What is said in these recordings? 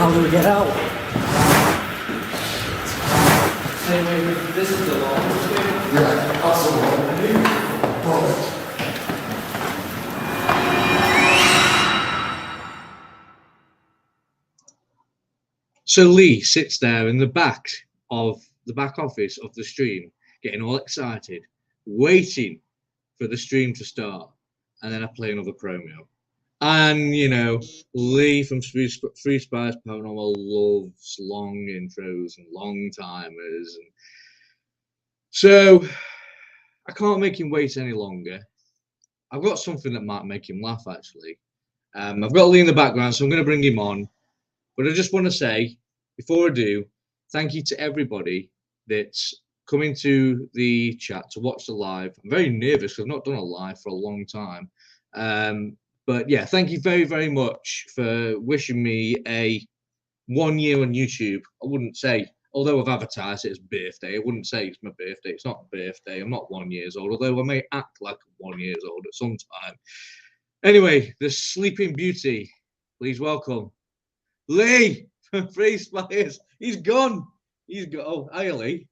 How do we get out? Anyway, this is the law. Yeah, that's the one. So Lee sits there in the back office of the stream, getting all excited, waiting for the stream to start, and then I play another promo. And you know, Lee from Free Spies Paranormal loves long intros and long timers, and so I can't make him wait any longer. I've got something that might make him laugh actually. I've got Lee in the background, so I'm going to bring him on. But I just want to say, before I do, thank you to everybody that's coming to the chat to watch the live. I'm very nervous because I've not done a live for a long time. But yeah, thank you very, very much for wishing me a 1 year on YouTube. I wouldn't say, although I've advertised it as birthday, I wouldn't say it's my birthday. It's not a birthday. I'm not 1 year old, although I may act like 1 year old at some time. Anyway, the Sleeping Beauty, please welcome Lee from Free Spies. He's gone. He's gone. Oh, hi, Lee.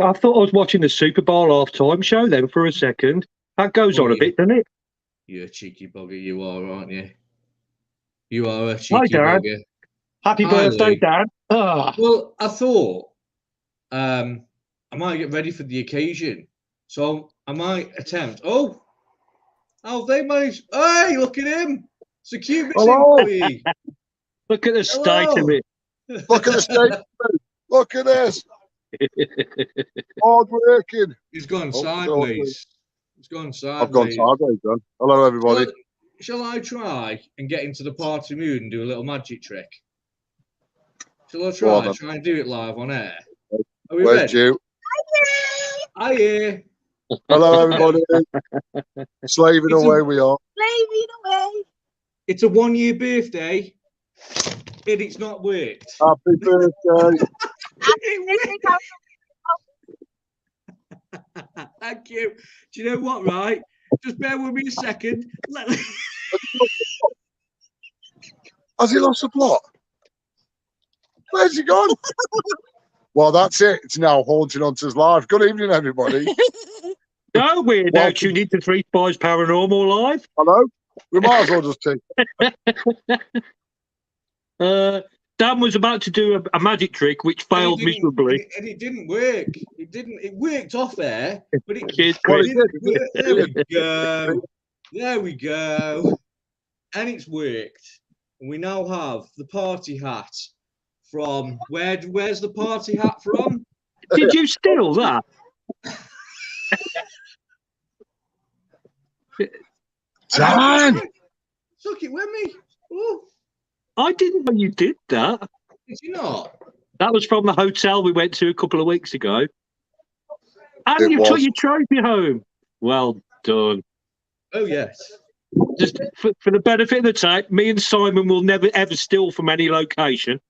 I thought I was watching the Super Bowl half-time show then for a second. That goes on a bit, doesn't it? You're a cheeky bugger, you are, aren't you? You are a cheeky Dad. bugger. Happy Hi, birthday, Lee. Dad. Ah. Well, I thought I might get ready for the occasion. So I might attempt. Oh, they managed. Hey, look at him. It's a cute missing boy. Look at the state of it. Look at the state of it. Look at this. Hard working. He's gone sideways. He's gone sideways. I've gone sideways, John. Hello, everybody. Shall I try and get into the party mood and do a little magic trick? Shall I try? Try and do it live on air. Are we Where's ready? you? Hi here. Hello, everybody. Slaving away we are. Slaving away. It's a 1 year birthday, and it's not worked. Happy birthday. Thank you. Do you know what, right? Just bear with me a second. Has he lost the plot? Where's he gone? Well, that's it. It's now Haunting Hunters Live. Good evening, everybody. No, we're now tuned into Free Spies Paranormal Live. Hello. We might as well just take. Dan was about to do a magic trick, which failed miserably. And it didn't work. It worked off air, but it Cheers, didn't work. There we go. There we go. And it's worked. And we now have the party hat from where's the party hat from? Did you steal that? Dan! Took it with me. Oh, I didn't know you did that. did you not? That was from the hotel we went to a couple of weeks ago. And It you took was. your trophy home. Well done. Oh, yes. Just for the benefit of the tape, me and Simon will never ever steal from any location.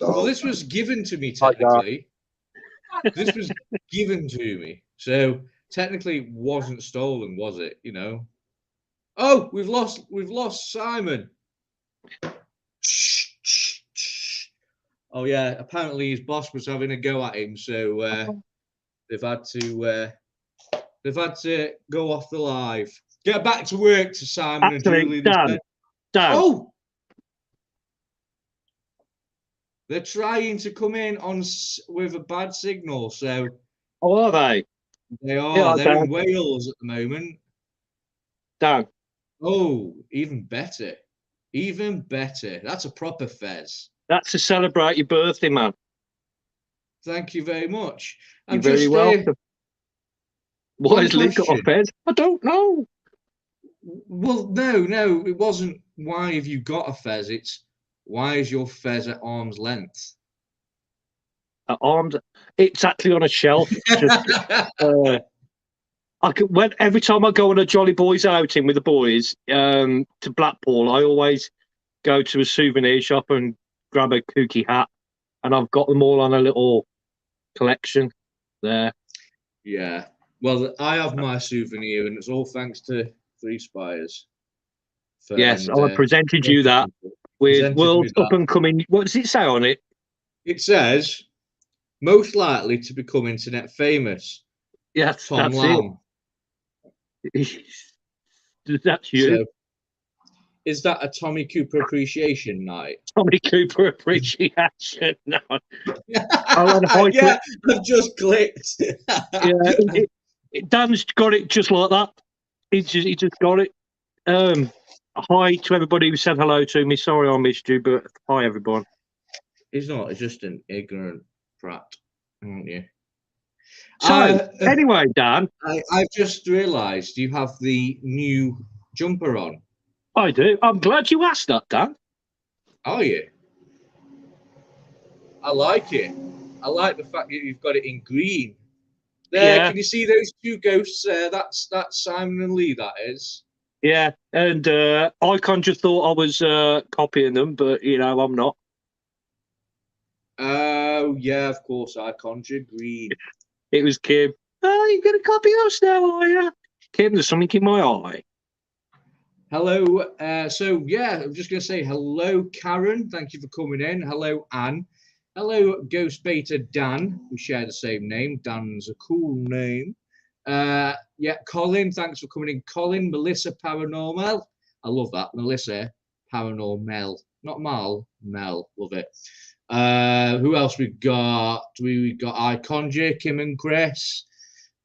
Well, this was given to me Hi, Dan. technically. This was given to me. So technically it wasn't stolen, was it? You know? Oh, we've lost Simon. Oh yeah, apparently his boss was having a go at him, so they've had to go off the live. Get back to work to Simon and Actually, Julie. They Dan, said. Dan, Oh, they're trying to come in with a bad signal, so how are they? they are. Yeah, They're Dan. in Wales at the moment. Dan, Oh, even better. Even better. That's a proper fez. that's to celebrate your birthday, man. Thank you very much. You're I'm very just welcome. Why one has Lee got a question. fez? I don't know. Well, no, it wasn't why have you got a fez, it's why is your fez at arm's length? At arms, it's actually on a shelf. Just, every time I go on a Jolly Boys outing with the boys to Blackpool, I always go to a souvenir shop and grab a kooky hat, and I've got them all on a little collection there. Yeah. Well, I have my souvenir, and it's all thanks to Three Spires. Yes, I presented you that with presented world's me up that. and coming. What does it say on it? It says most likely to become internet famous. Yes, Tom that's Lamb. it. That's you, So, is that a Tommy Cooper appreciation night? Tommy Cooper appreciation. No, I'll add a high Yeah, I've just clicked. yeah, Dan's got it just like that. He just got it. Hi to everybody who said hello to me. Sorry I missed you, but hi everyone. He's not. He's just an ignorant prat, aren't you? So anyway, Dan, I've just realised you have the new jumper on. I do. I'm glad you asked that, Dan. Are you? I like it. I like the fact that you've got it in green. There, Yeah. can you see those two ghosts there? That's Simon and Lee, that is. Yeah, and Icon just thought I was copying them, but you know I'm not. Oh, yeah, of course, I conjured green. It was Kim. Oh, you're gonna copy us now, are you? Kim, there's something in my eye. Hello. So, yeah, I'm just going to say hello, Karen. Thank you for coming in. Hello, Anne. Hello, Ghost Beta Dan. We share the same name. Dan's a cool name. Yeah, Colin, thanks for coming in. Colin, Melissa Paranormal. I love that. Melissa Paranormal. Not Mal, Mel. Love it. Who else we got? We got iConjure, Kim and Chris.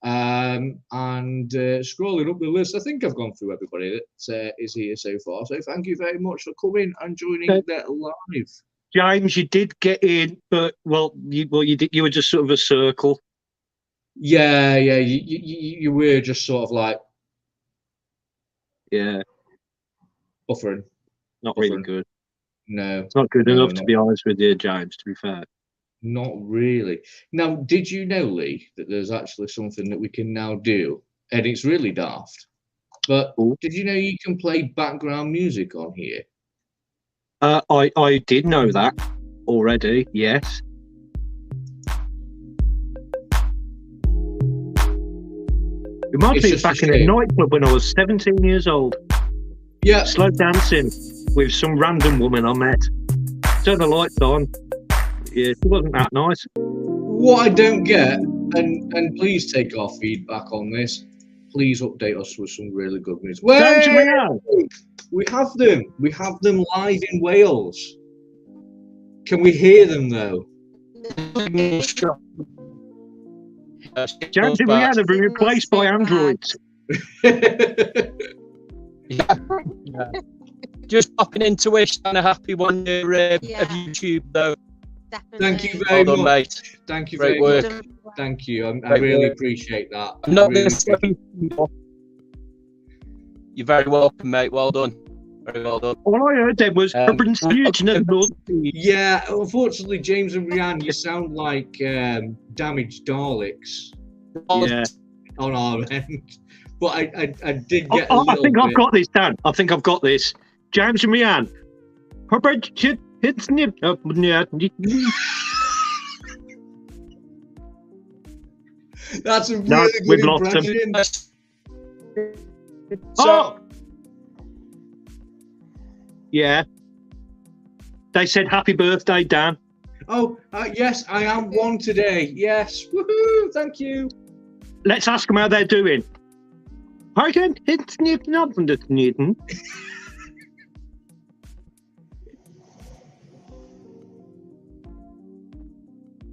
And scrolling up the list, I think I've gone through everybody that is here so far. So thank you very much for coming and joining the live. James, you did get in, but you did. You were just sort of a circle. Yeah, you were just sort of like buffering. Not really good. No, it's not good enough to be honest with you, James. To be fair. Not really. Now, did you know, Lee, that there's actually something that we can now do? And it's really daft. But did you know you can play background music on here? I did know that already, yes. Reminds me of back in a nightclub when I was 17 years old. Yeah. Slow dancing with some random woman I met. Turn the lights on. Yeah, it wasn't that nice. What I don't get, and please take our feedback on this, please update us with some really good music. We have them. We have them live in Wales. Can we hear them though? James and Rihanna have been replaced by androids. Just popping in to wish Dan a happy 1 year of YouTube though. Definitely. Thank you very much. Mate. Thank you Great very work. much. Thank you. I really appreciate that. I'm not really going to say You're very welcome, mate. Well done. Very well done. All I heard then was Yeah, unfortunately, James and Rianne, you sound like damaged Daleks Yeah. on our end. But I did get I think I've got this, Dan. I think I've got this. James and Rianne. That's a really No, good we've lost them. impression. Oh! Yeah. They said happy birthday, Dan. Oh, yes, I am one today. Yes. Woohoo! Thank you. Let's ask them how they're doing. Pardon? It's not from the Newton.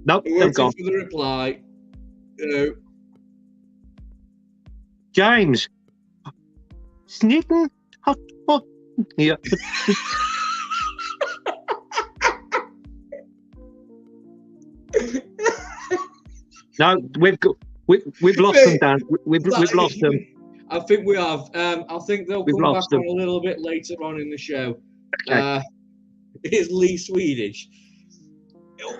Nope, they've Waiting gone. for the reply. James. Sneaking. Yeah. No, we've lost them, Dan. We've lost them. I think we have. I think they'll We've come back lost them. on a little bit later on in the show. Okay. It's Lee Swedish.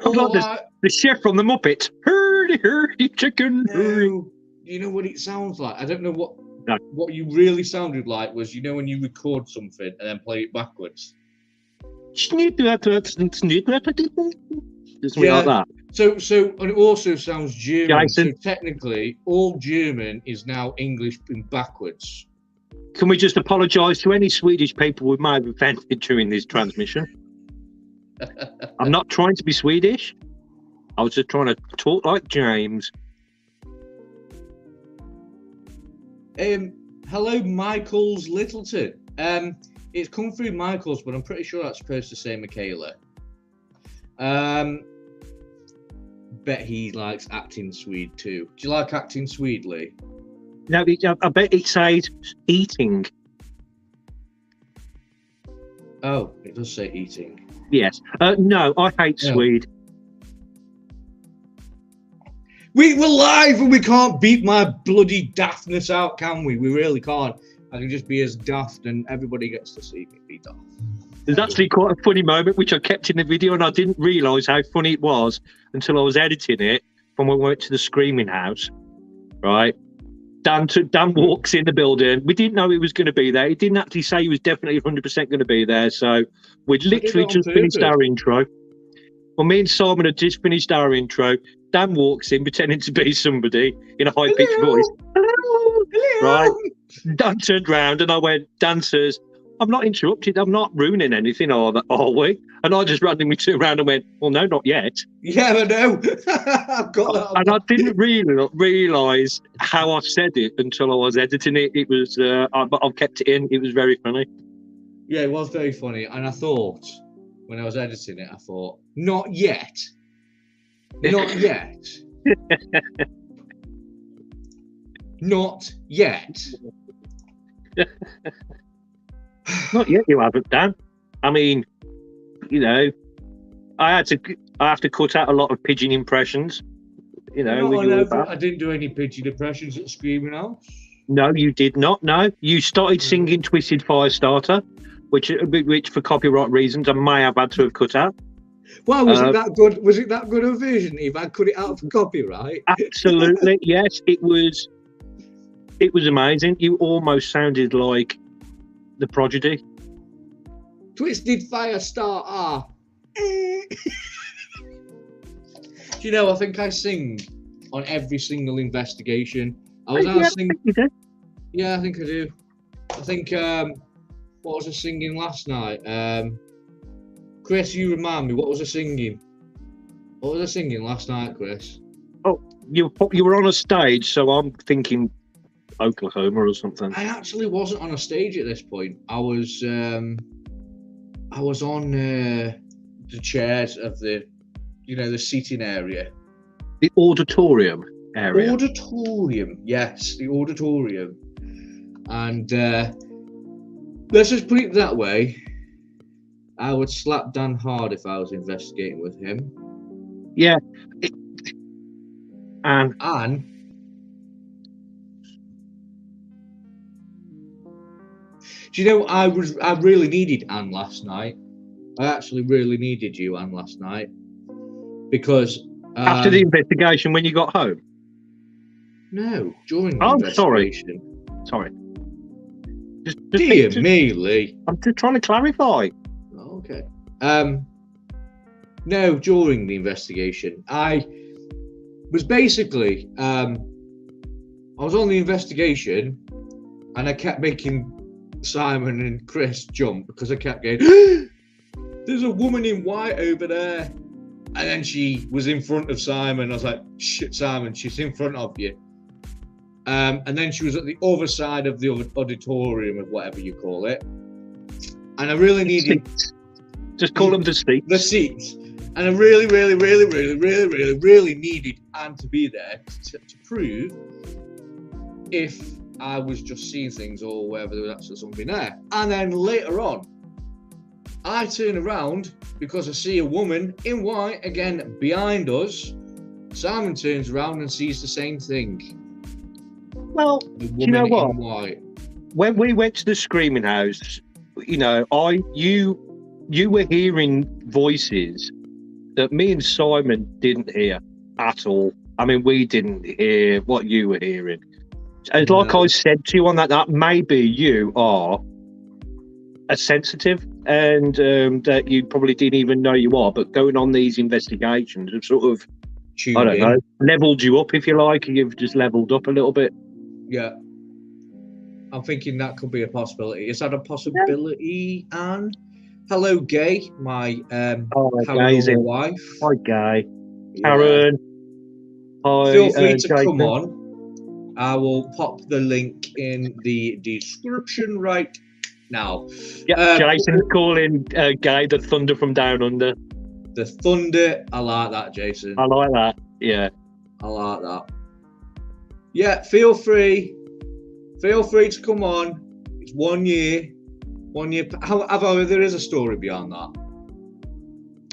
I've got the chef from the Muppets. Hurdy, chicken. Hurdy. No, you know what it sounds like? I don't know what No. what you really sounded like was, you know, when you record something and then play it backwards. Something like that. So and it also sounds German. Jason? So technically, all German is now English in backwards. Can we just apologise to any Swedish people we may have offended during this transmission? I'm not trying to be Swedish. I was just trying to talk like James. Hello, Michael's Littleton. It's come through Michael's, but I'm pretty sure that's supposed to say Michaela. Bet he likes acting Swede too. Do you like acting Swede, Lee? No, I bet it says eating. Oh, it does say eating. Yes. No, I hate No. Swede. We're live and we can't beat my bloody daftness out, can we? We really can't. I can just be as daft and everybody gets to see me be daft. There's actually quite a funny moment which I kept in the video, and I didn't realise how funny it was until I was editing it when we went to the Screaming House. Right? Dan walks in the building. We didn't know he was going to be there. He didn't actually say he was definitely 100% going to be there. So we'd literally just finished our intro. Well, me and Simon had just finished our intro. Dan walks in pretending to be somebody in a high-pitched voice. Hello. Right? Dan turned round and I went, Dan says, I'm not interrupted. I'm not ruining anything, are we? And I just randomly turned around and went, well, no, not yet. Yeah, I know. I've got that. And I didn't really realise how I said it until I was editing it. It was, but I've kept it in. It was very funny. Yeah, it was very funny. And I thought, when I was editing it, I thought, not yet. Not yet. Not yet. Not yet, you haven't, Dan. I mean, you know, I have to cut out a lot of pigeon impressions. You know, I didn't do any pigeon impressions at Screaming House. No, you did not. No, you started singing "Twisted Firestarter," which for copyright reasons I may have had to have cut out. Well, was it that good? Was it that good of a version? If I cut it out for copyright? Absolutely, yes. It was amazing. You almost sounded like the Prodigy. Twisted Firestarter. Do you know, I think I sing on every single investigation. I was out singing. Yeah, I think I do. I think, what was I singing last night? Chris, you remind me, what was I singing? What was I singing last night, Chris? Oh, you were on a stage, so I'm thinking Oklahoma or something. I actually wasn't on a stage at this point. I was on the chairs of the seating area. The auditorium area. Auditorium, yes, the auditorium. And let's just put it that way. I would slap Dan hard if I was investigating with him. Yeah. And Do you know I really needed Anne last night. I actually really needed you, Anne, last night because After the investigation, when you got home. no, during the Oh, investigation. Sorry. Just Dear me, Lee. I'm just trying to clarify. Okay. No, during the investigation, I was basically I was on the investigation, and I kept making Simon and Chris jump because I kept going, there's a woman in white over there. And then she was in front of Simon. I was like, shit, Simon, she's in front of you. And then she was at the other side of the auditorium, or whatever you call it. And I really needed... Just call them the seats. The seats. And I really needed Anne to be there to prove if I was just seeing things or whether there was actually something there. And then later on, I turn around because I see a woman in white again behind us. Simon turns around and sees the same thing. Well, The woman you know what? in white. When we went to the Screaming House, you know, you were hearing voices that me and Simon didn't hear at all. I mean, we didn't hear what you were hearing. And like I said to you on that maybe you are a sensitive and that you probably didn't even know you are, but going on these investigations have sort of, I don't know, leveled you up, if you like, and you've just leveled up a little bit. Yeah. I'm thinking that could be a possibility. Is that a possibility, Anne? Hello, Gay, my paranormal wife. Hi, Gay. Karen. Hi, feel free to Jason. come on. I will pop the link in the description right now. Yeah, Jason's calling Gay the Thunder from Down Under. The Thunder, I like that, Jason. I like that, yeah. I like that. Yeah, feel free to come on. It's 1 year. However, there is a story beyond that.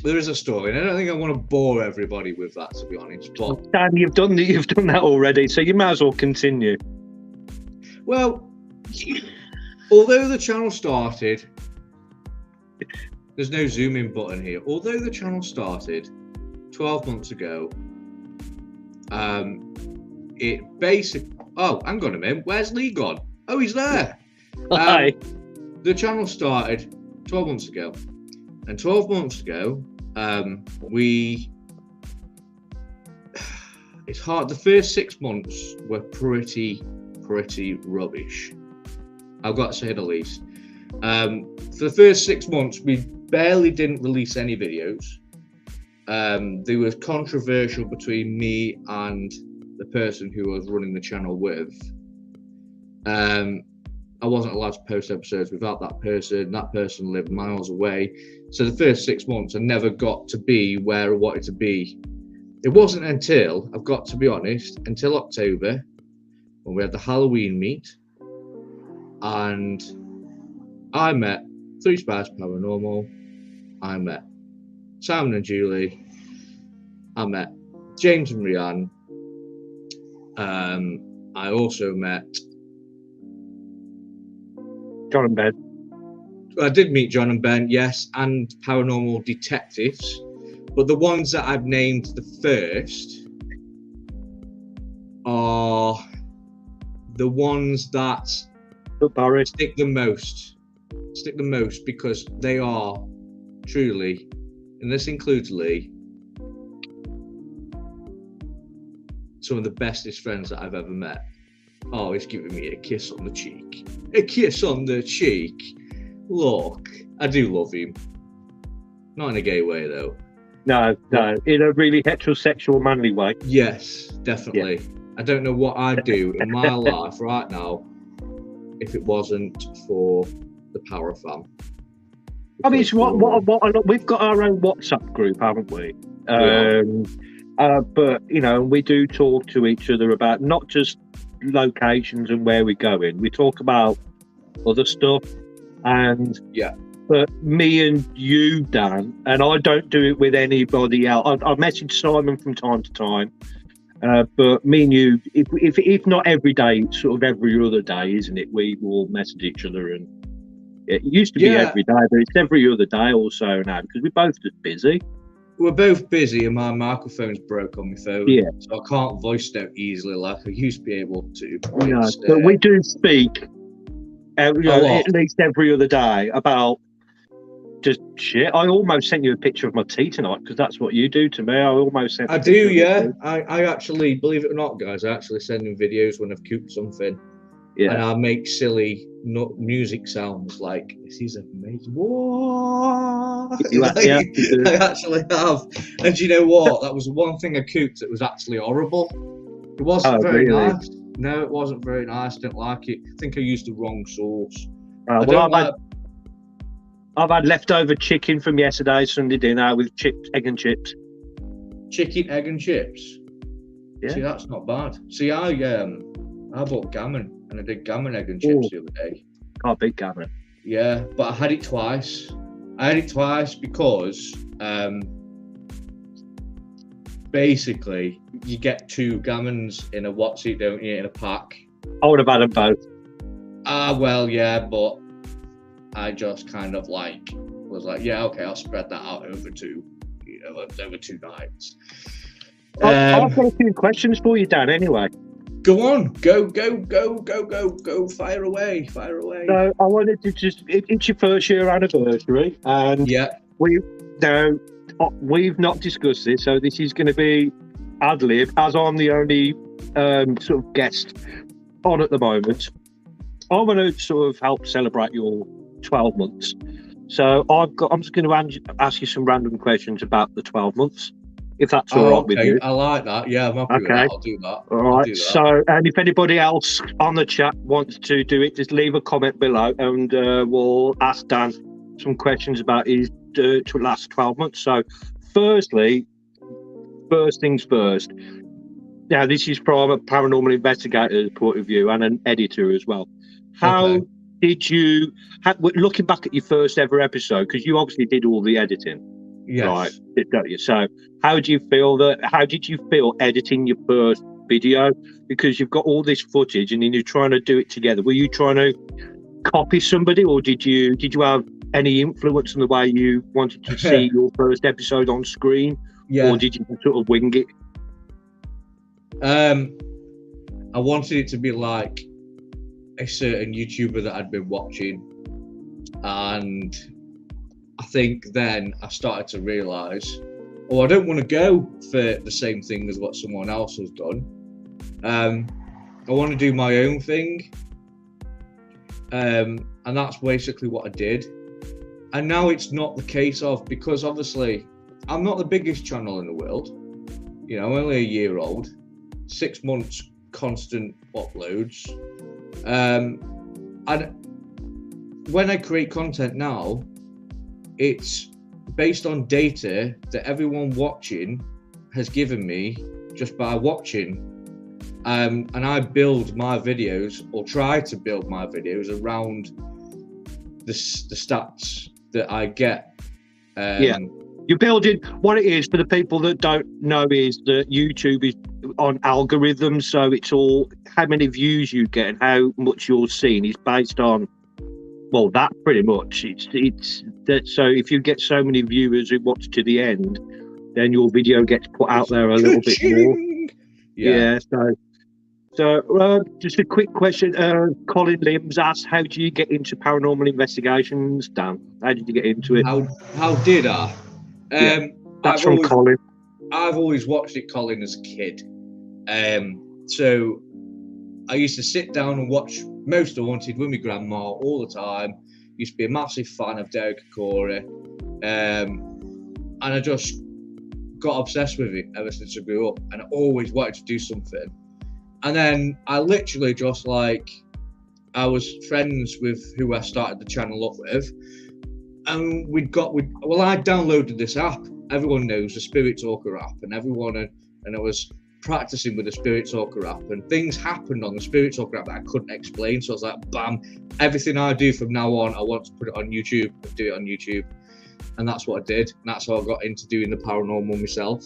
There is a story, and I don't think I want to bore everybody with that, to be honest. But Dan, you've done that already, so you might as well continue. Well, although the channel started, there's no zoom in button here. Although the channel started 12 months ago, it basically. Oh, hang on a minute. Where's Lee gone? Oh, he's there. Hi. The channel started 12 months ago, and 12 months ago, it's hard. The first 6 months were pretty rubbish. I've got to say the least. For the first 6 months, we barely didn't release any videos. There was controversial between me and the person who I was running the channel with. I wasn't allowed to post episodes without that person. That person lived miles away. So the first 6 months, I never got to be where I wanted to be. It wasn't until, I've got to be honest, until October, when we had the Halloween meet, and I met 3 Spies Paranormal, I met Simon and Julie, I met James and Rianne, I also met John and Ben. I did meet John and Ben, yes, and paranormal detectives, but the ones that I've named the first are the ones that stick the most because they are truly, and this includes Lee, some of the bestest friends that I've ever met. Oh, he's giving me a kiss on the cheek. A kiss on the cheek. Look, I do love him. Not in a gay way, though. No, in a really heterosexual, manly way. Yes, definitely. Yeah. I don't know what I'd do in my life right now if it wasn't for the Power Fam. I mean, it's what we've got our own WhatsApp group, haven't we? But, you know, we do talk to each other about not just locations and where we're going. We talk about other stuff. And but me and you, Dan, and I don't do it with anybody else. I message Simon from time to time, but me and you, if not every day, sort of every other day, isn't it? We will message each other and It used to be Yeah. every day, but it's every other day or so now because we're both just busy. We're both busy, and my microphone's broke on my phone. Yeah. So I can't voice note easily like I used to be able to. No, It's, but we do speak lot. at least every other day about just shit. I almost sent you a picture of my tea tonight because that's what you do to me. I almost sent. I do, yeah. I actually, believe it or not, guys, I actually send in videos when I've cooked something. Yeah. And I make silly music sounds like, this is amazing. Whoa! You actually have to do it. I actually have. And you know what? That was one thing I cooked that was actually horrible. It wasn't very really? nice. No, it wasn't very nice. Didn't like it. I think I used the wrong sauce. I've had leftover chicken from yesterday's Sunday dinner with chips, egg and chips. Chicken, egg and chips. Yeah. See, that's not bad. See, I bought gammon, and I did gammon, egg and chips the other day. Can't beat gammon. Yeah, but I had it twice. I had it twice because basically you get 2 gammons in a what's-it, don't you, in a pack. I would have had them both. Well, yeah, but I just kind of was like, yeah, okay, I'll spread that out over 2 nights. I've got a few questions for you, Dan, anyway. Go on, go, fire away. So I wanted to it's your first year anniversary, and Yeah. we've not discussed this, so this is going to be ad lib, as I'm the only sort of guest on at the moment. I want to sort of help celebrate your 12 months. So I'm just going to ask you some random questions about the 12 months, if that's all right with you. I like that. Yeah, I'm happy with that. I'll do that. All right. So, and if anybody else on the chat wants to do it, just leave a comment below, and we'll ask Dan some questions about his last 12 months. So, first things first. Now, this is from a paranormal investigator's point of view and an editor as well. How did you, looking back at your first ever episode, because you obviously did all the editing, Yes. right? Don't you? So, how did you feel editing your first video? Because you've got all this footage and then you're trying to do it together. Were you trying to copy somebody, or did you have any influence on the way you wanted to see your first episode on screen? Yeah. Or did you sort of wing it? I wanted it to be like a certain YouTuber that I'd been watching, and I think then I started to realise, I don't want to go for the same thing as what someone else has done. I want to do my own thing, and that's basically what I did. And now it's not the case of, because obviously I'm not the biggest channel in the world. You know, I'm only a year old, 6 months constant uploads. And when I create content now, it's based on data that everyone watching has given me just by watching. And I build my videos, or try to build my videos around the stats that I get. You're building, what it is for the people that don't know is that YouTube is on algorithms, so it's all how many views you get and how much you're seen is based on, well, that pretty much. It's that. So if you get so many viewers who watch to the end, then your video gets put out there a little bit more. Yeah. So just a quick question. Colin Limbs asks, how do you get into paranormal investigations, Dan? How did you get into it? How did I? That's from Colin. I've always watched it, Colin, as a kid. So I used to sit down and watch Most Haunted with my grandma all the time. Used to be a massive fan of Derek Corey. And I just got obsessed with it ever since I grew up. And I always wanted to do something. And then I literally just I was friends with who I started the channel up with. And I downloaded this app. Everyone knows the Spirit Talker app, and I was practicing with the Spirit Talker app, and things happened on the Spirit Talker app that I couldn't explain. So I was like, bam, everything I do from now on, I want to put it on YouTube, do it on YouTube. And that's what I did. And that's how I got into doing the paranormal myself.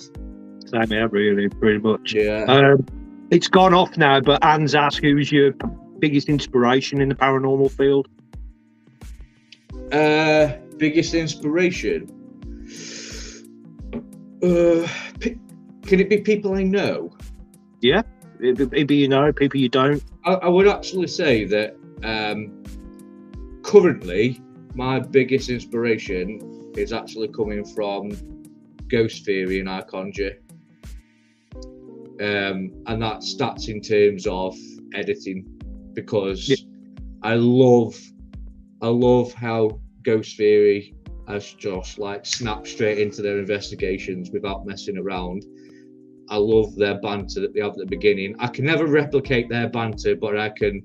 Same here, really, pretty much. Yeah. It's gone off now, but Anne's asked, who's your biggest inspiration in the paranormal field? Biggest inspiration? Can it be people I know? Yeah, maybe you know, people you don't. I would actually say that currently my biggest inspiration is actually coming from ghost theory and I conjure. And that's in terms of editing, because I love how ghost theory has just like snapped straight into their investigations without messing around. I love their banter that they have at the beginning. I can never replicate their banter, but the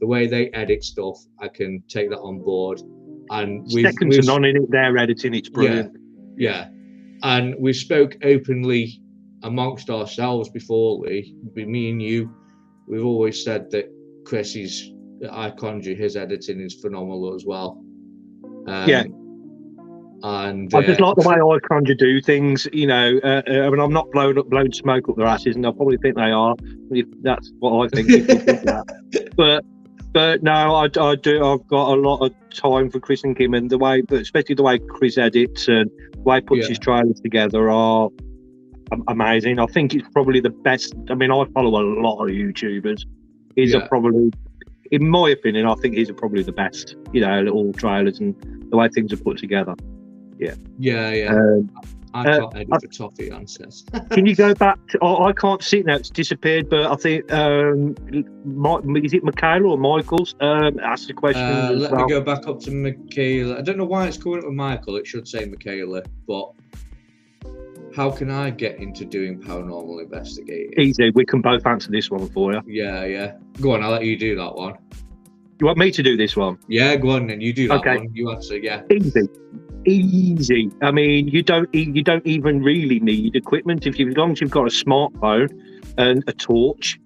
way they edit stuff, I can take that on board. And Second to none in it, their editing, it's brilliant. Yeah. And we spoke openly amongst ourselves before, Lee. Me and you, we've always said that Chris's I Conjure, his editing is phenomenal as well. And I just like the way I Conjure do things, you know. I mean, I'm not blowing smoke up their asses, and I probably think they are. That's what I think. People think that. But no, I do. I've got a lot of time for Chris and Kim, and especially the way Chris edits and the way he puts his trailers together are amazing. I think it's probably the best. I mean, I follow a lot of YouTubers. He's probably, in my opinion, I think he's probably the best. You know, little trailers and the way things are put together. Yeah. I can't edit for Toffee answers. Can you go back to? I can't see it now; it's disappeared. But I think is it Michaela or Michael's? Asked the question. Let me go back up to Michaela. I don't know why it's coming up with Michael. It should say Michaela, but how can I get into doing paranormal investigating? Easy. We can both answer this one for you. Yeah. Go on. I'll let you do that one. You want me to do this one? Yeah, go on then. You do that one. You answer. Yeah. Easy. I mean, you don't even really need equipment as long as you've got a smartphone and a torch.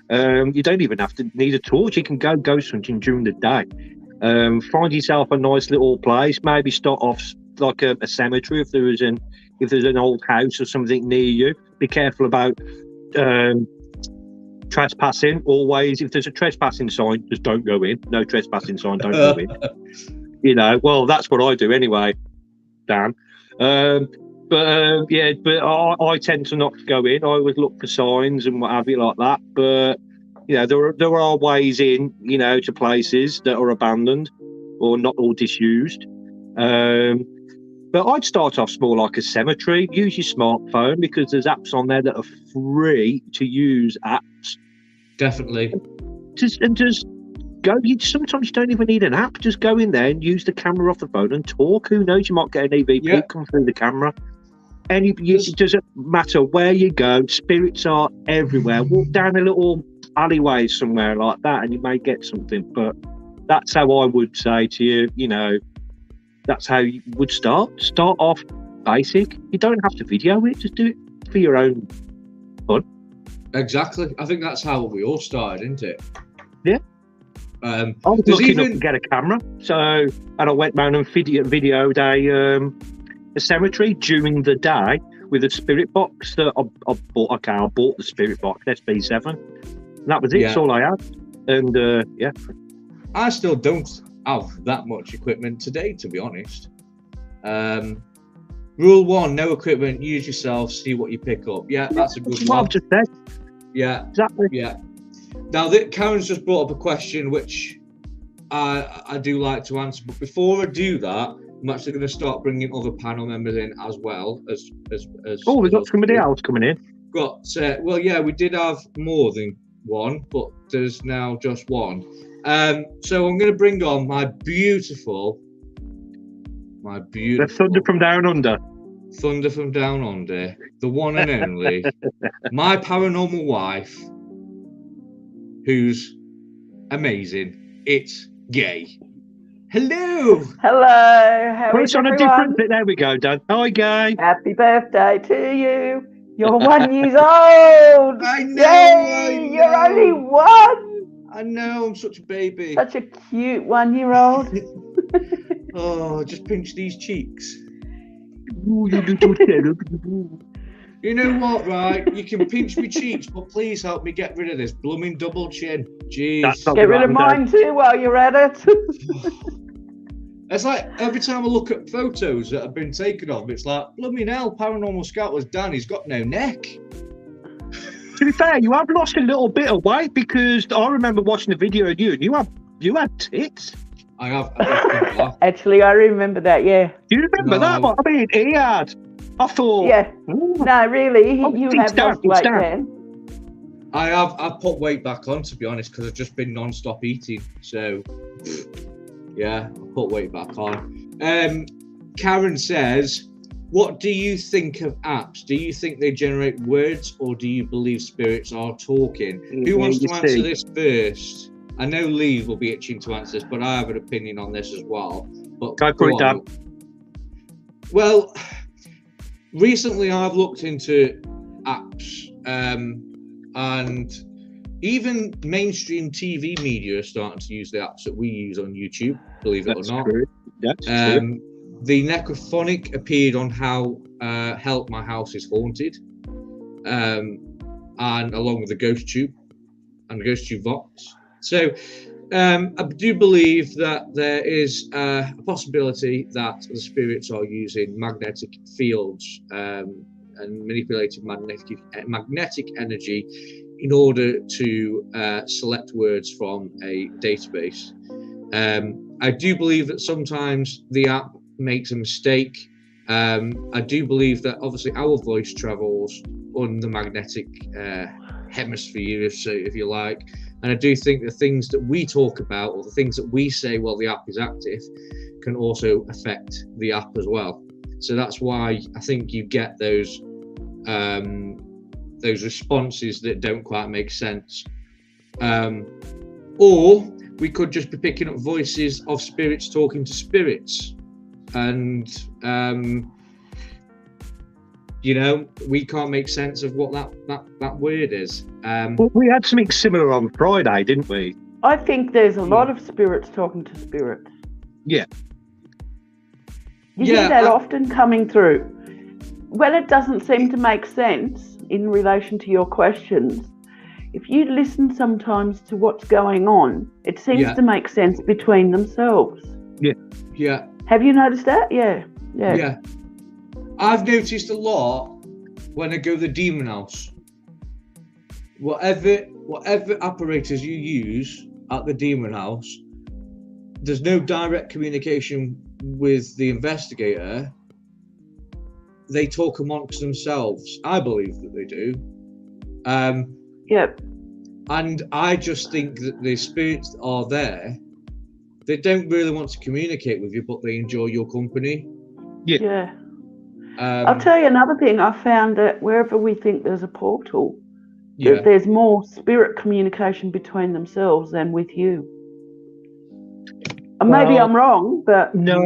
You don't even have to need a torch. You can go ghost hunting during the day. Find yourself a nice little place. Maybe start off like a cemetery if there's an old house or something near you. Be careful about trespassing. Always, if there's a trespassing sign, just don't go in. No trespassing sign, don't go in. You know, well, that's what I do anyway, Dan. But I tend to not go in. I always look for signs and what have you like that. But you know, there are ways in, you know, to places that are abandoned or not all disused. But I'd start off small, like a cemetery. Use your smartphone because there's apps on there that are free to use. Apps, definitely. Just go. Sometimes you don't even need an app. Just go in there and use the camera off the phone and talk. Who knows? You might get an EVP come through the camera. And it doesn't matter where you go. Spirits are everywhere. Walk down a little alleyway somewhere like that, and you may get something. But that's how I would say to you. You know, that's how you would start. Start off basic. You don't have to video it. Just do it for your own fun. Exactly. I think that's how we all started, isn't it? Yeah. I was lucky enough to get a camera, and I went round and videoed a cemetery during the day with a spirit box that I bought. Okay, I bought the spirit box SB7, and that was it. That's all I had. And I still don't have that much equipment today, to be honest. Rule 1: no equipment. Use yourself. See what you pick up. Yeah, that's a good one. What I've just said. Yeah, exactly. Yeah. Now, Karen's just brought up a question which I do like to answer, but before I do that, I'm actually going to start bringing other panel members in as well as. Oh, we've got somebody else coming in. We did have more than one, but there's now just one. So I'm going to bring on my beautiful. The Thunder from Down Under. Thunder from Down Under, the one and only, my paranormal wife, who's amazing. It's Gay. Hello. How is on everyone? A different bit. There we go, Dad. Hi, Gay. Happy birthday to you. You're 1 year old. I know. Yay, you're only one. I know. I'm such a baby. Such a cute 1 year old. Oh, just pinch these cheeks. Ooh, you little cherub. You know what, right? You can pinch me cheeks, but please help me get rid of this blooming double chin. Jeez. Get rid of mine too while you're at it. It's like every time I look at photos that have been taken of him, it's like, blooming hell, Paranormal Skouters Dan, he's got no neck. To be fair, you have lost a little bit of weight because I remember watching the video of you and you had tits. I have. Actually, I remember that, yeah. Do you remember that one? I mean, he had. I thought. Yeah. Ooh. No, really, you it's have down, lost it's weight down. then. I've put weight back on, to be honest, because I've just been non-stop eating. So, yeah, I put weight back on. Karen says, what do you think of apps? Do you think they generate words, or do you believe spirits are talking? Who wants to answer this first? I know Lee will be itching to answer this, but I have an opinion on this as well. But Go for it, Dan. Well, recently I've looked into apps, and even mainstream TV media are starting to use the apps that we use on YouTube, believe it or not. True. That's true. The Necrophonic appeared on how Help My House is Haunted, and along with the Ghost Tube and the Ghost Tube Vox. So I do believe that there is a possibility that the spirits are using magnetic fields and manipulating magnetic energy in order to select words from a database. I do believe that sometimes the app makes a mistake. I do believe that obviously our voice travels on the magnetic hemisphere, if you like. And I do think the things that we talk about or the things that we say while the app is active can also affect the app as well. So that's why I think you get those responses that don't quite make sense. Or we could just be picking up voices of spirits talking to spirits. And, we can't make sense of what that word is. Well, we had something similar on Friday, didn't we? I think there's a lot of spirits talking to spirits. Yeah. You hear that often coming through. When it doesn't seem to make sense in relation to your questions, if you listen sometimes to what's going on, it seems to make sense between themselves. Yeah. Yeah. Have you noticed that? Yeah. I've noticed a lot when I go to the demon house. Whatever apparatus you use at the demon house, there's no direct communication with the investigator. They talk amongst themselves. I believe that they do. Yep. And I just think that the spirits that are there, they don't really want to communicate with you, but they enjoy your company. Yeah. I'll tell you another thing. I found that wherever we think there's a portal, there's more spirit communication between themselves than with you. And maybe I'm wrong, but... No,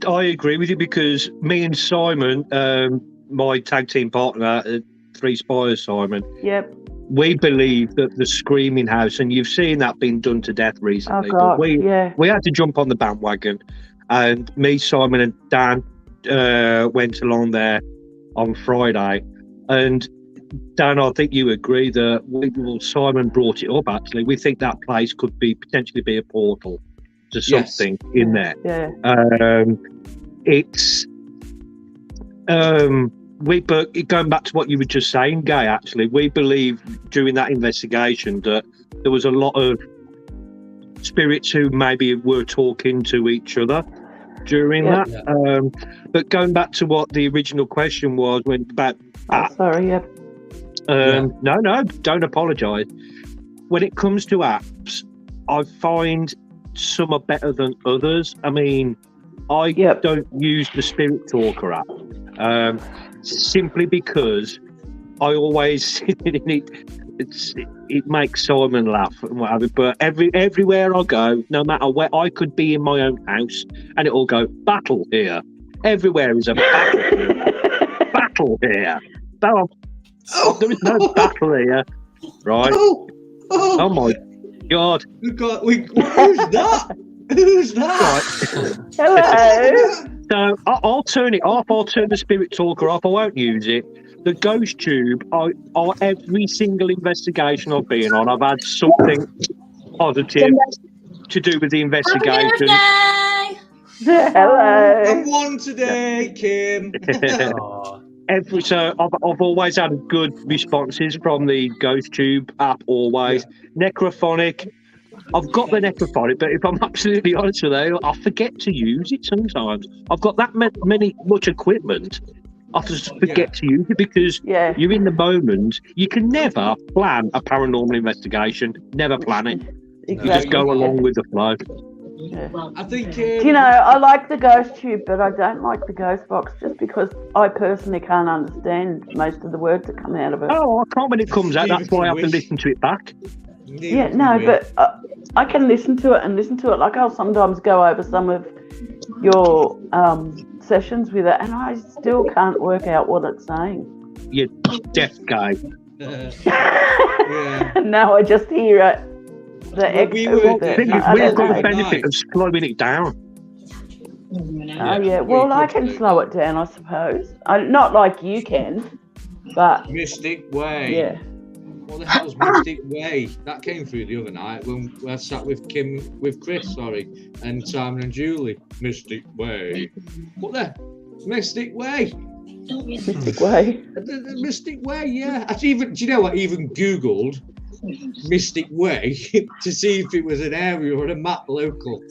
I agree with you because me and Simon, my tag team partner at Three Spires, Simon, we believe that the Screaming House, and you've seen that being done to death recently, but we had to jump on the bandwagon, and me, Simon and Dan went along there on Friday, and Dan, I think you agree that Simon brought it up actually. We think that place could potentially be a portal to something in there. It's but going back to what you were just saying, Gay, actually, we believe during that investigation that there was a lot of spirits who maybe were talking to each other during that. But going back to what the original question was No, don't apologise. When it comes to apps, I find some are better than others. I mean, I don't use the Spirit Talker app simply because I always it makes Simon laugh and whatever. But everywhere I go, no matter where, I could be in my own house and it'll go battle here. Everywhere is a battle here. Battle here. There is no battle here, right? Oh my God! Who's that? Who's that? Hello. So I'll turn it off. I'll turn the Spirit Talker off. I won't use it. The Ghost Tube, every single investigation I've been on, I've had something positive to do with the investigation. Hello. I'm one today, Kim. Oh, So I've always had good responses from the GhostTube app. Always Necrophonic. I've got the Necrophonic, but if I'm absolutely honest with you, I forget to use it sometimes. I've got that much equipment. I just forget to use it because you're in the moment. You can never plan a paranormal investigation. Never plan it. Exactly. You just go along with the flow. Yeah. I think. Do you know, I like the Ghost Tube, but I don't like the Ghost Box just because I personally can't understand most of the words that come out of it. Oh, I can't when it comes out. That's why I have to listen to it back. Yeah, no, but I can listen to it. Like I'll sometimes go over some of your sessions with it, and I still can't work out what it's saying. You deaf guy. No, I just hear it. The echo of it. We've got the benefit of slowing it down. Oh yeah, well I can slow it down, I suppose. Not like you can, but Mystic Way. Yeah. What the hell's Mystic Way? That came through the other night when I sat with Chris, and Simon and Julie. Mystic Way. What the? Mystic Way. Mystic Way. The Mystic Way, yeah. Do you know what? I even Googled Mystic Way to see if it was an area or a map local.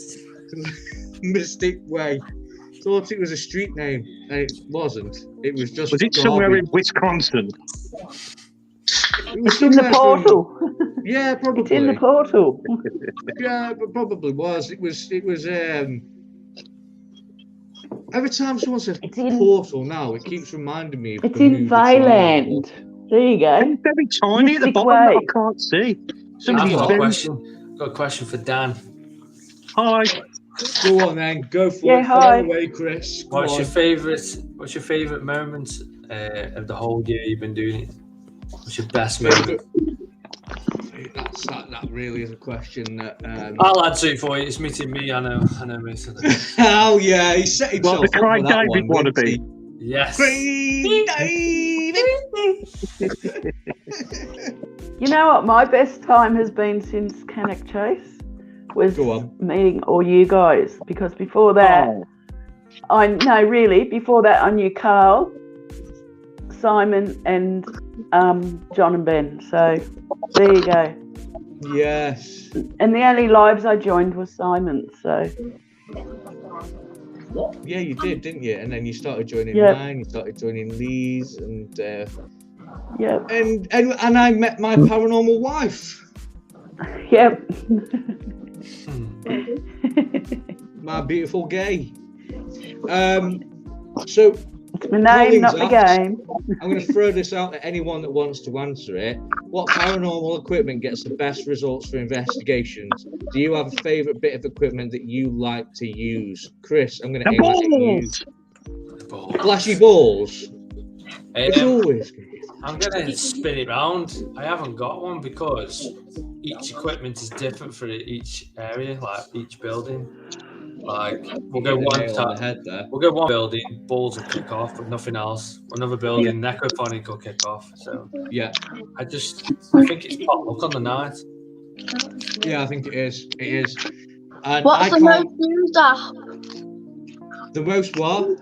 Mystic Way. Thought it was a street name, and it wasn't. It was just. Was it somewhere in Wisconsin? It was in the portal. Yeah, probably. It's in the portal. Yeah, but probably was. It was. Every time someone says portal now, it keeps reminding me of. It's in Thailand. There you go. It's very tiny at the bottom. I can't see. I've got a question. Got a question for Dan. Hi. Go on then. Go for it. Hi. Fire away, Chris. What's your favourite moment of the whole year you've been doing it? What's your best moment? That really is a question that. I'll answer it for you. It's meeting me. I know, mate. Oh yeah, he set himself the Craig up for that David one, wannabe. Yes. Craig David. You know what my best time has been since Cannock Chase was meeting all you guys, because before that before that I knew Carl, Simon and John and Ben. So there you go. Yes. And the only lives I joined was Simon. So yeah, you did, didn't you? And then you started joining mine. You started joining Lee's, and and I met my paranormal wife. Yep. My beautiful gay. So it's my name, not the game. I'm going to throw this out to anyone that wants to answer it. What paranormal equipment gets the best results for investigations? Do you have a favourite bit of equipment that you like to use? Chris, I'm going to aim at you. Flashy balls. It's always good. I'm going to spin it round. I haven't got one because each equipment is different for each area, like each building. Like we'll go one building, balls will kick off, but nothing else. Another building, necrophonic will kick off. So I think it's pop luck on the night. Yeah, I think it is. It is. And what's the most used app? The most what?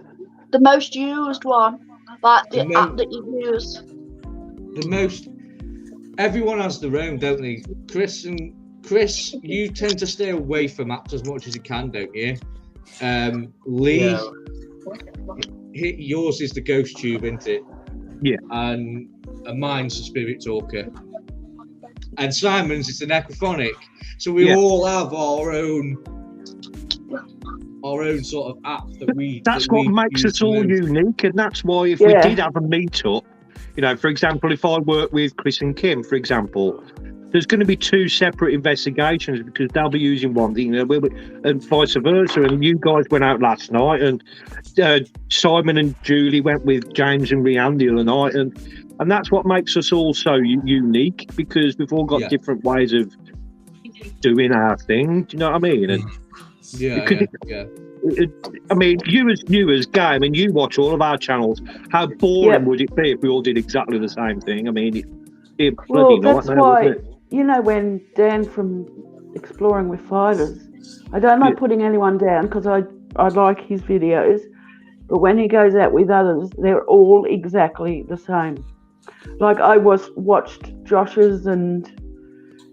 The most used one, like the app that you use. The most. Everyone has their own, don't they? Chris, you tend to stay away from apps as much as you can, don't you? Lee, yours is the Ghost Tube, isn't it? Yeah. And mine's the Spirit Talker. And Simon's is the Necrophonic. So we all have our own sort of app that we. That's what makes us all unique, and that's why if we did have a meet-up, for example, if I work with Chris and Kim, for example, there's going to be two separate investigations because they'll be using one thing, and vice versa. And you guys went out last night, and Simon and Julie went with James and Rhiannon the other night, and that's what makes us all so unique, because we've all got different ways of doing our thing. Do you know what I mean? And I mean, you as gay, I mean, you watch all of our channels. How boring would it be if we all did exactly the same thing? I mean, it'd bloody that's nightmare, why, wouldn't it? When Dan from Exploring with Fighters, I don't like putting anyone down because I I like his videos, but when he goes out with others, they're all exactly the same. Like I watched Josh's and,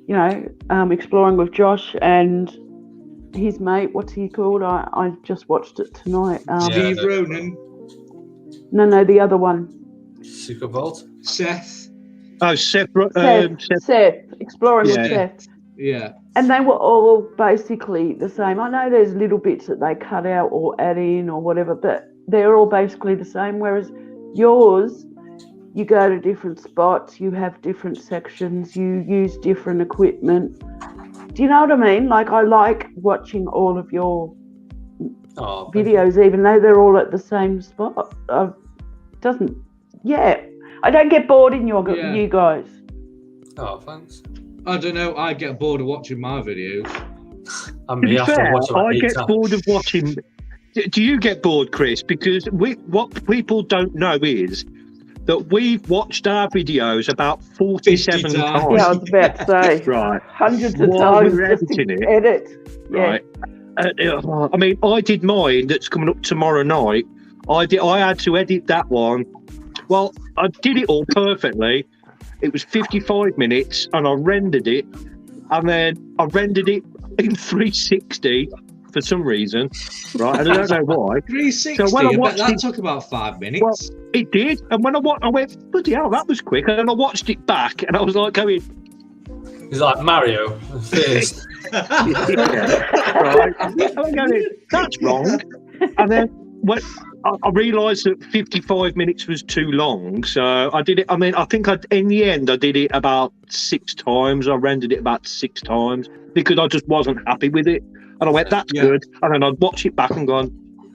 you know, Exploring with Josh and his mate. What's he called? I just watched it tonight. Steve Ronan. No, the other one. Secret Vault. Seth. Oh, Seth. Seth. Exploring with Seth. Yeah. And they were all basically the same. I know there's little bits that they cut out or add in or whatever, but they're all basically the same. Whereas yours, you go to different spots, you have different sections, you use different equipment. Do you know what I mean? Like, I like watching all of your videos, even though they're all at the same spot. I don't get bored in you guys. Oh, thanks. I don't know. I get bored of watching my videos. To be fair, I get bored of watching. Do you get bored, Chris? Because what people don't know is that we've watched our videos about 47 times. Yeah, I was about to say. Right. Hundreds of While times we're just to editing it. edit. Yeah. Right. I mean, I did mine that's coming up tomorrow night. I had to edit that one. Well, I did it all perfectly. It was 55 minutes, and I rendered it, and then I rendered it in 360 for some reason, right? And I don't know why. 360. So when I watched that took about 5 minutes. Well, it did, and when I went, bloody hell, that was quick. And then I watched it back, and I was like going. He's like Mario first. Right. I'm going, that's wrong. And then when I realised that 55 minutes was too long, so I did it. I mean, I think in the end I did it about 6 times. I rendered it about 6 times because I just wasn't happy with it. And I went, that's good. And then I'd watch it back and gone,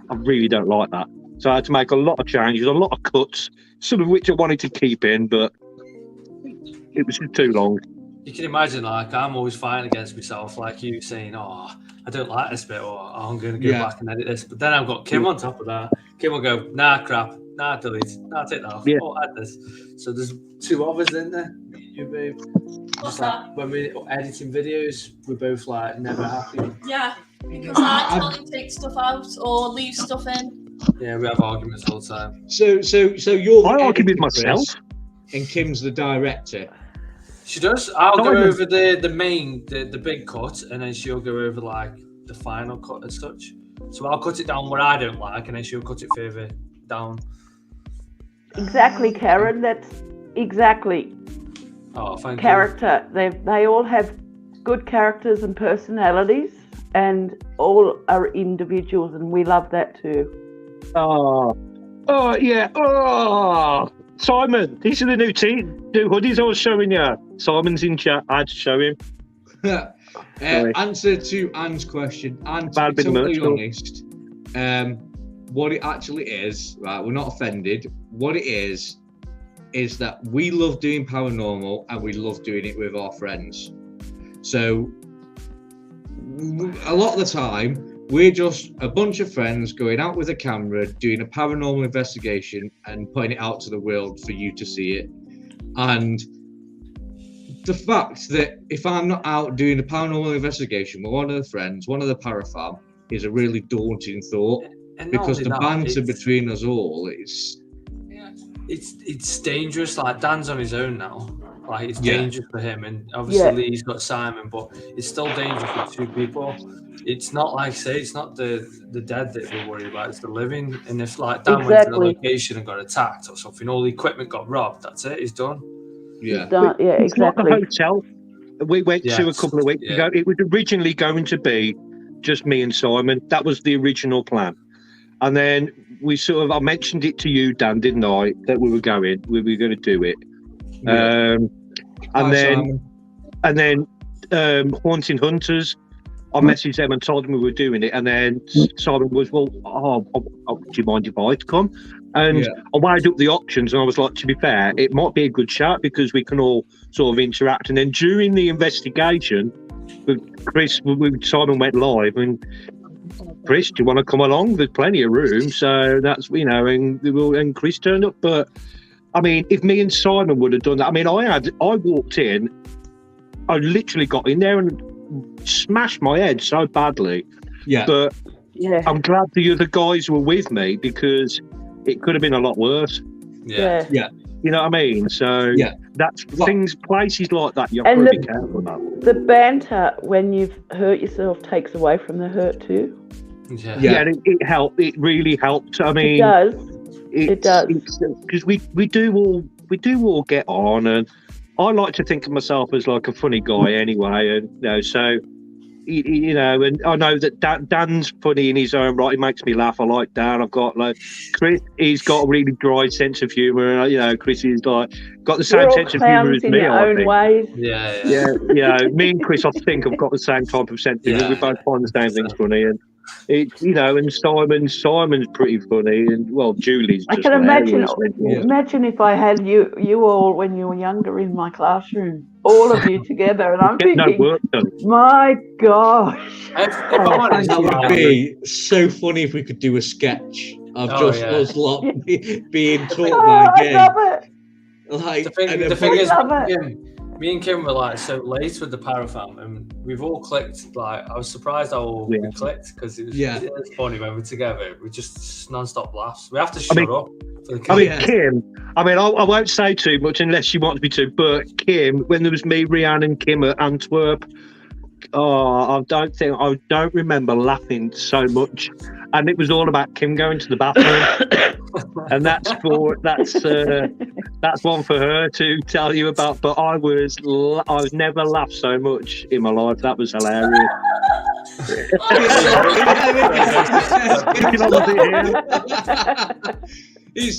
I really don't like that. So I had to make a lot of changes, a lot of cuts, some of which I wanted to keep in, but it was just too long. You can imagine, like, I'm always fighting against myself, like you saying, I don't like this bit, or I'm going to go back and edit this. But then I've got Kim on top of that. Kim will go, nah, crap, nah, delete, nah, take that off, add this. So there's 2 of us in there. You both. Just like when we're editing videos, we're both like never happy. Yeah, because I totally take stuff out or leave stuff in. Yeah, we have arguments all the time. So you're I argue with myself, and Kim's the director. She does. I'll go over the main, the big cut, and then she'll go over like the final cut as such. So I'll cut it down where I don't like, and then she'll cut it further down. Exactly, Karen. That's exactly. Oh, thank character. you. They all have good characters and personalities, and all are individuals, and we love that too. Oh yeah. Oh, Simon, these are the new hoodies I was showing you. Simon's in chat. I had to show him. Answer to Anne's question. And to be totally honest, what it actually is, right? We're not offended. What it is that we love doing paranormal and we love doing it with our friends. So a lot of the time, we're just a bunch of friends going out with a camera, doing a paranormal investigation and putting it out to the world for you to see it. And the fact that if I'm not out doing a paranormal investigation with one of the friends, one of the parafam, is a really daunting thought, because the banter between us all is... It's dangerous. Like, Dan's on his own now. Like, it's dangerous for him, and obviously Lee's got Simon, but it's still dangerous for 2 people. It's not like, say, it's not the dead that we're worried about, it's the living. And if like Dan went to the location and got attacked or something, all the equipment got robbed, that's it, he's done. Yeah, exactly. It's not the hotel we went to a couple of weeks ago. It was originally going to be just me and Simon. That was the original plan. And then I mentioned it to you, Dan, didn't I, that we were going to do it. Yeah. And then Haunting Hunters, I messaged them and told them we were doing it. And then Simon was, do you mind if I come? And I weighed up the options, and I was like, to be fair, it might be a good shout because we can all sort of interact. And then during the investigation, Simon went live, and Chris, do you want to come along? There's plenty of room. So that's, and Chris turned up. But I mean, if me and Simon would have done that, I mean, I walked in, I literally got in there and smashed my head so badly. Yeah. But Yeah. I'm glad the other guys were with me because it could have been a lot worse. Yeah. You know what I mean? So that's places like that you have And to be careful about. The banter when you've hurt yourself takes away from the hurt too. Yeah, it helped. It really helped. I mean, it does. Because we do all get on, and I like to think of myself as like a funny guy anyway, and so. And I know that Dan's funny in his own right. He makes me laugh. I like Dan. I've got Chris. He's got a really dry sense of humour, and Chris is got the same sense of humour as me. I think. Ways. Yeah. Me and Chris, I think, have got the same type of sense of humour. We both find the same things funny, and and Simon's pretty funny, and Julie's. I can imagine if I had you all when you were younger in my classroom, all of you together, and I'm thinking, work done. My gosh, that would be so funny if we could do a sketch of us lot being taught by Kim. I love it. The thing is, me and Kim were so late with the Parafam, and we've all clicked. I was surprised how we clicked because it was funny when we're together. We just non-stop laughs. We have to shut up. Kim. I won't say too much unless she wants me to. But Kim, when there was me, Rhiannon, and Kim at Antwerp, I don't remember laughing so much. And it was all about Kim going to the bathroom, and that's one for her to tell you about. But I've never laughed so much in my life. That was hilarious.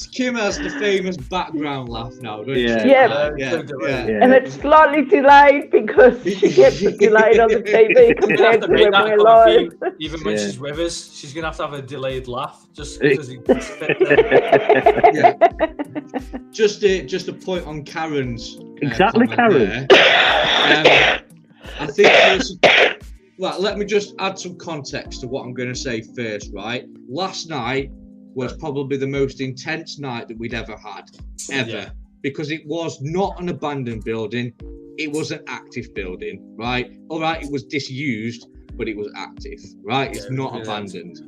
Kim has the famous background laugh now, don't she? Yeah. And it's slightly delayed because she gets it delayed on the TV compared to when we're live. Even when she's with us, she's going to have a delayed laugh just because it gets fit there. Just a point on Karen's. Exactly, Karen. I think let me just add some context to what I'm going to say first, right? Last night was probably the most intense night that we'd ever had, because it was not an abandoned building, it was an active building, right? All right, it was disused, but it was active, right? It's not abandoned.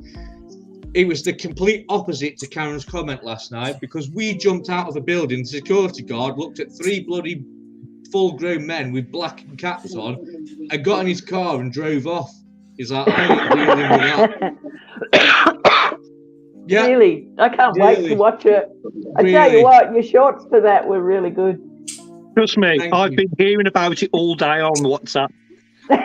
It was the complete opposite to Karen's comment last night, because we jumped out of the building, the security guard looked at 3 bloody full-grown men with black caps on and got in his car and drove off. He's like, I ain't dealing with that. Yeah, really, I can't wait to watch it. I tell you what, your shorts for that were really good. Trust me, I've been hearing about it all day on WhatsApp. I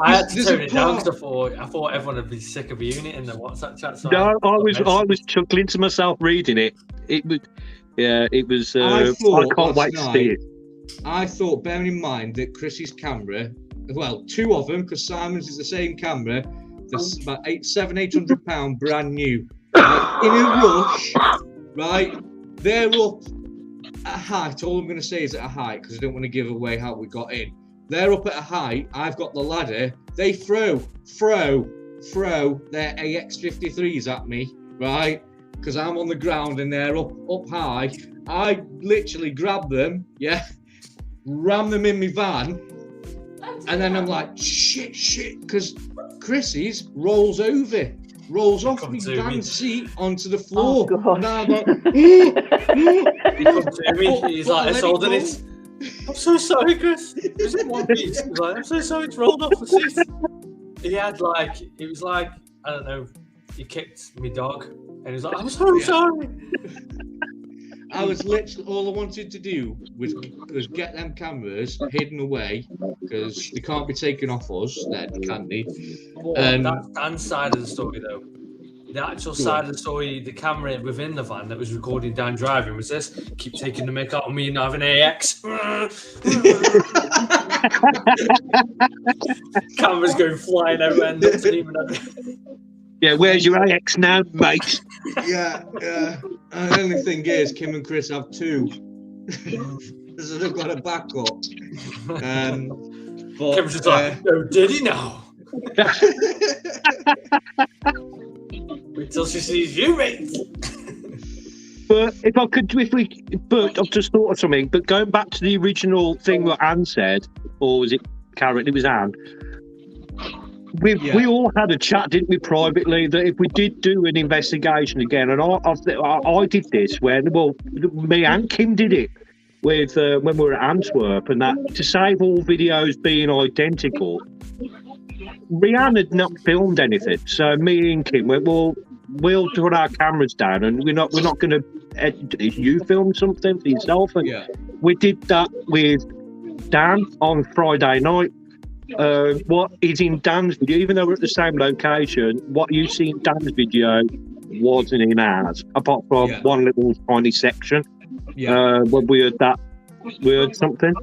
had to turn it down because I thought everyone would be sick of hearing it in the WhatsApp chat. So no, I was chuckling to myself reading it. It was. I can't wait to see it. I thought, bearing in mind that Chrissy's camera, 2 of them, because Simon's is the same camera. That's about £800 brand new. Right? In a rush, right? They're up at a height. All I'm going to say is at a height because I don't want to give away how we got in. They're up at a height. I've got the ladder. They throw their AX-53s at me, right? Because I'm on the ground and they're up high. I literally grab them, ram them in my van, and then I'm like, shit, because Chrissy's rolls off my van seat onto the floor. Oh, and I'm like, he comes to me, he's like, it's holding it. I'm so sorry, Chris. It was in one piece. He's like, I'm so sorry, it's rolled off the seat. He had it was like, I don't know, he kicked me dog, and he was like, I'm so sorry. I was literally, all I wanted to do was get them cameras hidden away because they can't be taken off us then, can they? That's Dan's side of the story though. The actual side of the story, the camera within the van that was recording Dan driving was this: keep taking the mick out of me and having AX. Cameras going flying everywhere, nothing even. Yeah, where's your AX now, mate? Yeah. And the only thing is, Kim and Chris have 2. So they've got a backup. But, Kim's just like, oh, did he now? Wait till she sees you, mate. But I've just thought of something. But going back to the original thing that Anne said, or was it Karen? It was Anne. we all had a chat, didn't we, privately, that if we did do an investigation again, and I did this when, well, me and Kim did it with when we were at Antwerp, and that to save all videos being identical, Rihanna had not filmed anything, so me and Kim went, well, we'll put our cameras down, and we're not going to edit this. You film something for yourself, and we did that with Dan on Friday night. What is in Dan's video, even though we're at the same location, what you see in Dan's video wasn't in ours, apart from one little tiny section. When we heard something.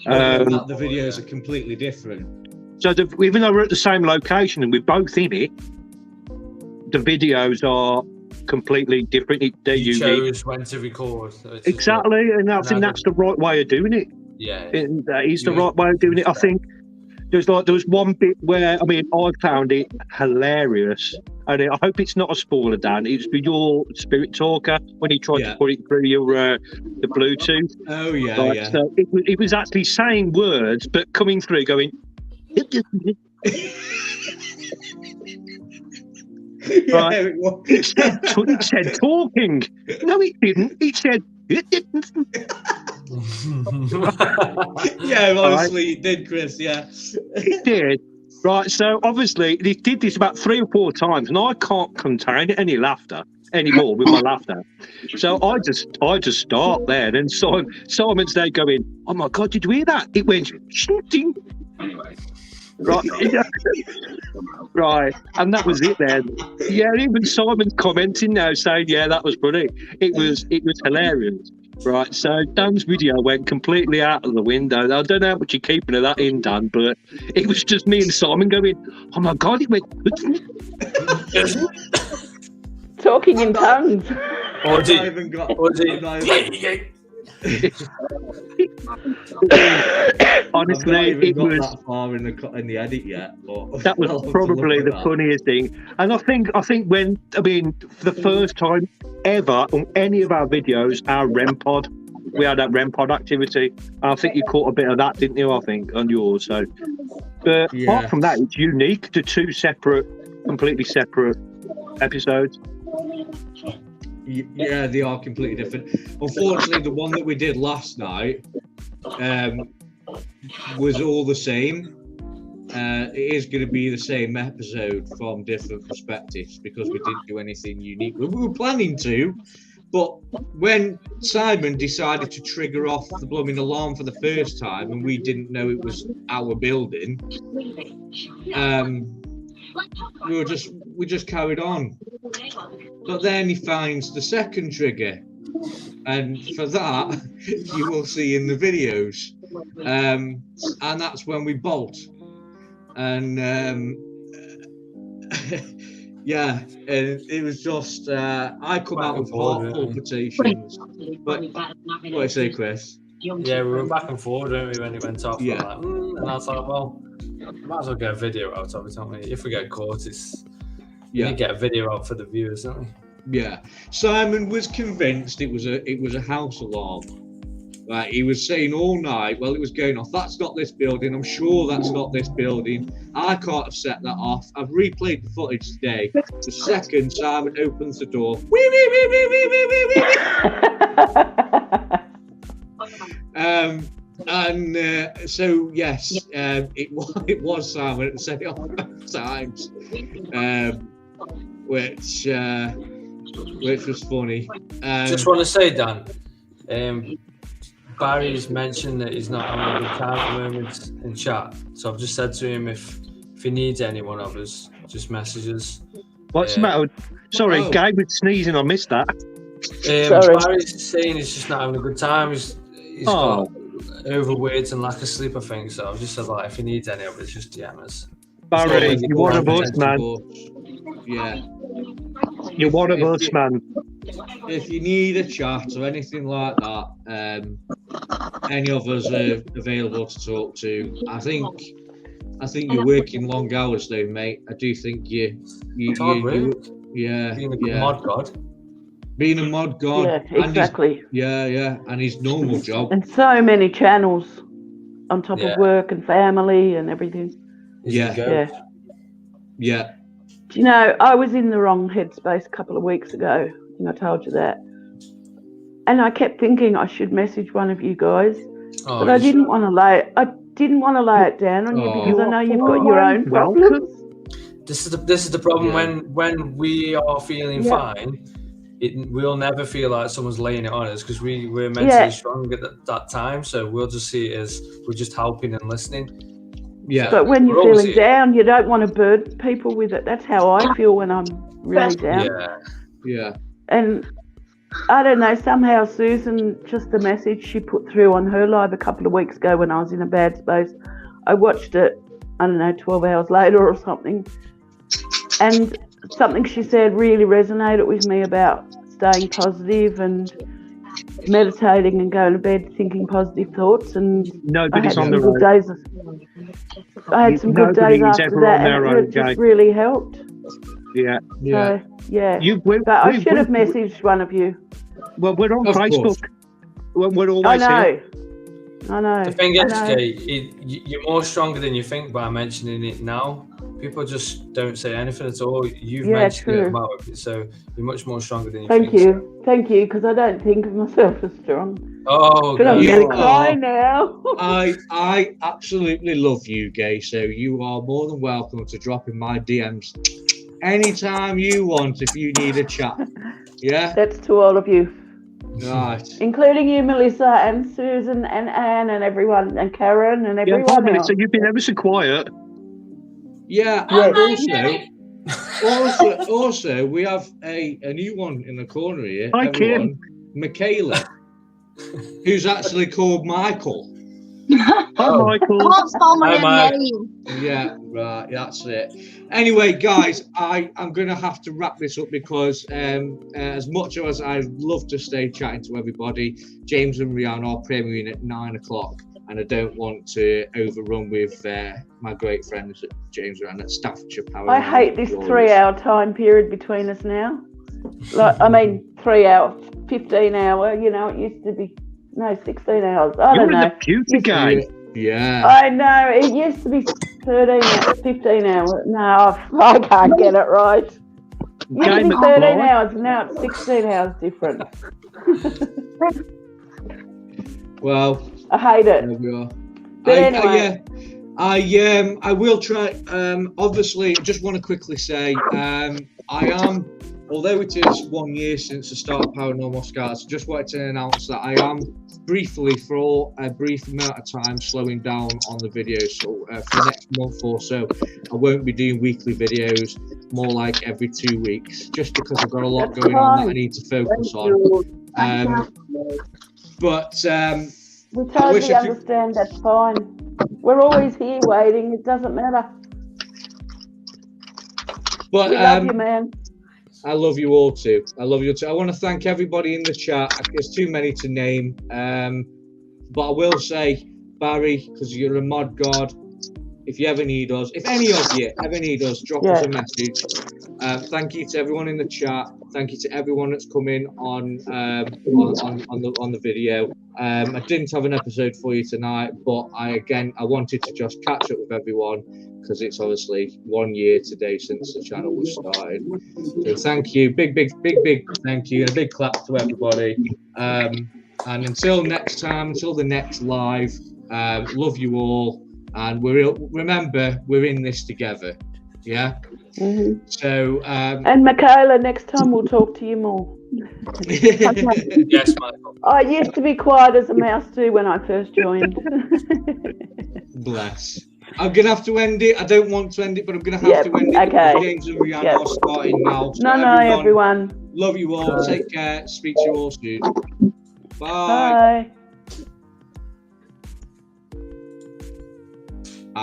The videos are completely different. So even though we're at the same location and we're both in it, the videos are completely different. They're you unique. chose when to record. So exactly, and I think that's the right way of doing it. Yeah, that is the right way of doing it. I think there was one bit where I found it hilarious, and I hope it's not a spoiler, Dan. It's with your spirit talker when he tried to put it through your the Bluetooth. Oh yeah, So it was actually saying words, but coming through going. Right. It said talking. No, it didn't. It said it didn't. Honestly, it did, Chris. Yeah, it did. Right. So obviously, they did this about 3 or 4 times, and I can't contain any laughter anymore with my laughter. So I just start there, and Simon's there going, "Oh my God, did you hear that? It went shooting." Right, right, and that was it then. Yeah, even Simon's commenting now saying, "Yeah, that was funny. It was hilarious." Right, so Dan's video went completely out of the window. I don't know how much you're keeping of that in, Dan, but it was just me and Simon going, "Oh my God, it went." Talking in tongues. Honestly, it was that far in the edit yet. But that was probably the funniest thing. And I think when for the first time ever on any of our videos, our REM pod, we had that REM pod activity. And I think you caught a bit of that, didn't you? I think on yours. So, but apart from that, it's unique to 2 completely separate episodes. Yeah, they are completely different. Unfortunately, the one that we did last night was all the same. It is going to be the same episode from different perspectives because we didn't do anything unique. We were planning to, but when Simon decided to trigger off the blooming alarm for the first time and we didn't know it was our building, we just carried on. But then he finds the second trigger, and for that you will see in the videos, and that's when we bolt. And and it was just I come out with heart palpitations. But what do you say, Chris? Yeah, we were back and forward, weren't we, when it went off? Yeah. And I was like, well, might as well get a video out of it, don't we? If we get caught, you need to get a video out for the viewers, don't we? Yeah. Simon was convinced it was a house alarm. Like, he was saying all night, well, it was going off. That's not this building. I'm sure that's not this building. I can't have set that off. I've replayed the footage today. The second Simon opens the door, so yes, it was Simon at the same times, which was funny. Just want to say, Dan, Barry's mentioned that he's not having a good time at the moment in chat, so I've just said to him if he needs any one of us, just message us. What's the matter? Sorry, Guy was sneezing. I missed that. Barry's saying he's just not having a good time. He's got overweight and lack of sleep, I think. So I've just said, like, if he needs any of it, just DM us. Barry, you're one of us, man. Yeah. You're one of us, man. If you need a chat or anything like that, any of us are available to talk to. I think you're working long hours though, mate. I do think you being a mod god. Being a mod god. Yeah, exactly. And his normal job. And so many channels on top of work and family and everything. Yeah. Yeah. Do you know, I was in the wrong headspace a couple of weeks ago. I think I told you that. And I kept thinking I should message one of you guys, but I didn't want to lay it down on you because I know you've got your own problems. This is the problem when we are feeling fine. We'll never feel like someone's laying it on us because we're mentally strong at that time. So we'll just see it as we're just helping and listening. Yeah. But when you're feeling down, you don't want to burden people with it. That's how I feel when I'm really down. Yeah. And I don't know, somehow Susan, just the message she put through on her live a couple of weeks ago when I was in a bad space, I watched it, 12 hours later or something. And something she said really resonated with me about staying positive and meditating and going to bed thinking positive thoughts. And nobody's on the road. Days. I had some good days after that, and it just really helped. Yeah. So, but I should have messaged one of you. Well, we're on Facebook. We're always here. I know. The thing is, Kate, you're more stronger than you think by mentioning it now. People just don't say anything at all. You've mentioned it about it, so you're much more stronger than you think. Thank you, because I don't think of myself as strong. Oh, but I'm going to cry now. I absolutely love you, Gay. So you are more than welcome to drop in my DMs anytime you want if you need a chat. Yeah, that's to all of you. Right. Including you, Melissa, and Susan, and Anne, and everyone, and Karen, and everyone else. Melissa, you've been ever so quiet. Yeah, and also, we have a new one in the corner here. Hi, Kim. Michaela, who's actually called Michael. Hi, Michael. Can't spell my own name. Yeah, right. That's it. Anyway, guys, I'm going to have to wrap this up because as much as I'd love to stay chatting to everybody, James and Rihanna are premiering at 9 o'clock, and I don't want to overrun with my great friends at James and Rihanna at Staffordshire Paranormal. I hate this 3-hour time period between us now. 3 hour, 15 hour. You know, it used to be 16 hours. I don't know. Computer game. Yeah. I know. It used to be 15 hours. No, I can't get it right. It used to be 13 hours. Now it's 16 hours different. Well, I hate it. There we are. But anyway. I will try. Obviously, I just want to quickly say, I am, although it is 1 year since the start of Paranormal Skouters, I just wanted to announce that I am briefly, for a brief amount of time, slowing down on the videos. So for the next month or so, I won't be doing weekly videos, more like every 2 weeks, just because I've got a lot going on that I need to focus on. We totally understand. That's fine. We're always here waiting. It doesn't matter. But we love you, man. I love you all too. I want to thank everybody in the chat. There's too many to name. But I will say, Barry, because you're a mod god, if you ever need us, if any of you ever need us, drop us a message. Thank you to everyone in the chat. Thank you to everyone that's come in on the video. I didn't have an episode for you tonight, but I wanted to just catch up with everyone because it's obviously 1 year today since the channel was started. So thank you, big thank you, and a big clap to everybody. And until next time, until the next live, love you all, and remember we're in this together. Yeah. Mm-hmm. So and Michaela, next time we'll talk to you more. Yes, Michael. I used to be quiet as a mouse too when I first joined. Bless. I'm gonna have to end it. I don't want to end it, but I'm gonna have to end it. Okay. James and Rihanna are starting now. So no, everyone. Love you all. Take care. Speak to you all soon. Bye. Bye.